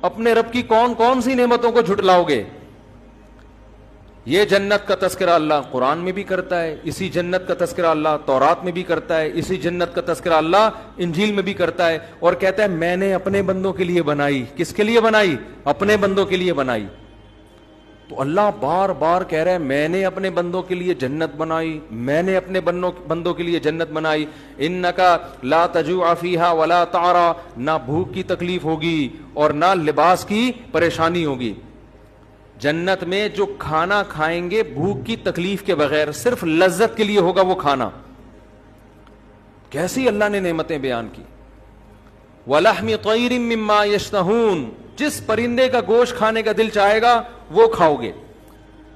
اپنے رب کی کون کون سی نعمتوں کو جھٹلاؤ گے؟ یہ جنت کا تذکرہ اللہ قرآن میں بھی کرتا ہے، اسی جنت کا تذکرہ اللہ تورات میں بھی کرتا ہے، اسی جنت کا تذکرہ اللہ انجیل میں بھی کرتا ہے، اور کہتا ہے میں نے اپنے بندوں کے لیے بنائی۔ کس کے لیے بنائی؟ اپنے بندوں کے لیے بنائی۔ تو اللہ بار بار کہہ رہا ہے میں نے اپنے بندوں کے لیے جنت بنائی، میں نے اپنے بندوں کے لیے جنت بنائی۔ انکا لا تجوع فیہا ولا تعرا، نہ بھوک کی تکلیف ہوگی اور نہ لباس کی پریشانی ہوگی۔ جنت میں جو کھانا کھائیں گے بھوک کی تکلیف کے بغیر، صرف لذت کے لیے ہوگا وہ کھانا۔ کیسی اللہ نے نعمتیں بیان کی۔ وَلَحْمِ طَيْرٍ مِّمَّا يَشْتَهُونَ، جس پرندے کا گوشت کھانے کا دل چاہے گا وہ کھاؤ گے۔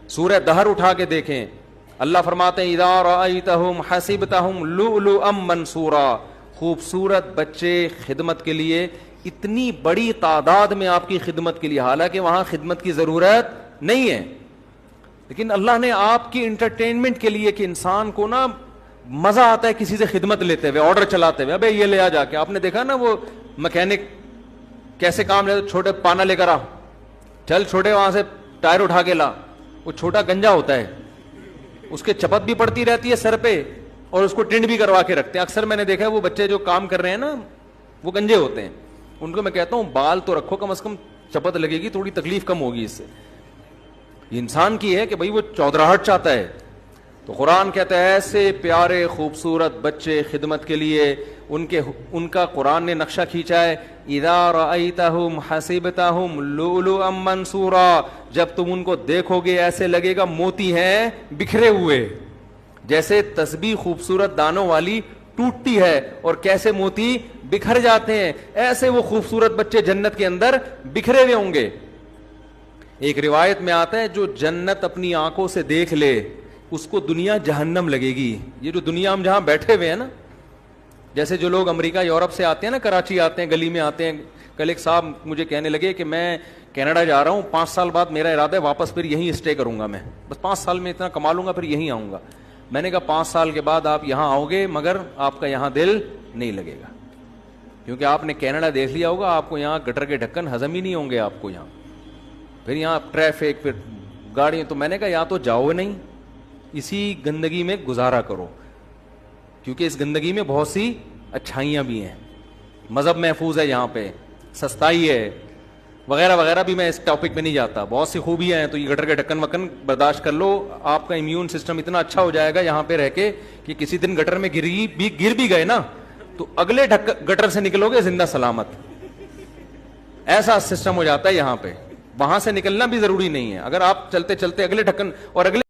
سورہ دہر اٹھا کے دیکھیں، اللہ فرماتے ہیں اِذَا رَأَيْتَهُمْ حَسِبْتَهُمْ لُؤْلُؤًا مَّنْثُورًا، خوبصورت بچے خدمت کے لیے، اتنی بڑی تعداد میں آپ کی خدمت کے لیے، حالانکہ وہاں خدمت کی ضرورت نہیں ہے، لیکن اللہ نے آپ کی انٹرٹینمنٹ کے لیے، کہ انسان کو نا مزہ آتا ہے کسی سے خدمت لیتے ہوئے، آرڈر چلاتے ہوئے، ابے یہ لے آ جا کے۔ آپ نے دیکھا نا وہ مکینک کیسے کام لیتے، چھوٹے پانا لے کر آ، چل چھوٹے وہاں سے ٹائر اٹھا کے لا۔ وہ چھوٹا گنجا ہوتا ہے، اس کے چپت بھی پڑتی رہتی ہے سر پہ، اور اس کو ٹنڈ بھی کروا کے رکھتے ہیں۔ اکثر میں نے دیکھا ہے وہ بچے جو کام کر رہے ہیں نا وہ گنجے ہوتے ہیں، ان کو میں کہتا ہوں بال تو رکھو، کم از کم چپت لگے گی، تھوڑی تکلیف کم ہوگی اس سے۔ یہ انسان کی ہے کہ بھئی وہ چودراہٹ چاہتا ہے۔ تو قرآن کہتا ہے ایسے پیارے خوبصورت بچے خدمت کے لیے، ان کا قرآن نے نقشہ کھینچا ہے۔ اذا رأیتہم حسبتہم لؤلؤا منثورا، جب تم ان کو دیکھو گے ایسے لگے گا موتی ہیں بکھرے ہوئے، جیسے تسبیح خوبصورت دانوں والی ٹوٹتی ہے اور کیسے موتی بکھر جاتے ہیں، ایسے وہ خوبصورت بچے جنت کے اندر بکھرے ہوئے ہوں گے۔ ایک روایت میں آتا ہے جو جنت اپنی آنکھوں سے دیکھ لے اس کو دنیا جہنم لگے گی۔ یہ جو دنیا ہم جہاں بیٹھے ہوئے ہیں نا، جیسے جو لوگ امریکہ یورپ سے آتے ہیں نا، کراچی آتے ہیں، گلی میں آتے ہیں، کل ایک صاحب مجھے کہنے لگے کہ میں کینیڈا جا رہا ہوں، 5 سال بعد میرا ارادہ ہے واپس پھر یہیں اسٹے کروں گا، میں بس 5 سال میں اتنا کما لوں گا پھر یہیں آؤں گا۔ میں نے کہا 5 سال کے بعد آپ یہاں آؤ گے مگر آپ کا یہاں دل نہیں لگے گا، کیونکہ آپ نے کینیڈا دیکھ لیا ہوگا، آپ کو یہاں گٹر کے ڈھکن ہضم ہی نہیں ہوں گے آپ کو یہاں، پھر یہاں ٹریفک، پھر گاڑیاں۔ تو میں نے کہا یا تو جاؤ نہیں، اسی گندگی میں گزارا کرو، کیونکہ اس گندگی میں بہت سی اچھائیاں بھی ہیں، مذہب محفوظ ہے یہاں پہ، سستائی ہے وغیرہ وغیرہ، بھی میں اس ٹاپک میں نہیں جاتا، بہت سی خوبیاں ہیں۔ تو یہ گٹر کے ڈھکن وکن برداشت کر لو، آپ کا امیون سسٹم اتنا اچھا ہو جائے گا یہاں پہ رہ کے کہ کسی دن گٹر میں گر بھی گئے نا تو اگلے گٹر سے نکلو گے زندہ سلامت، ایسا سسٹم ہو جاتا ہے یہاں پہ۔ وہاں سے نکلنا بھی ضروری نہیں ہے، اگر آپ چلتے چلتے اگلے ڈھکن اور اگلے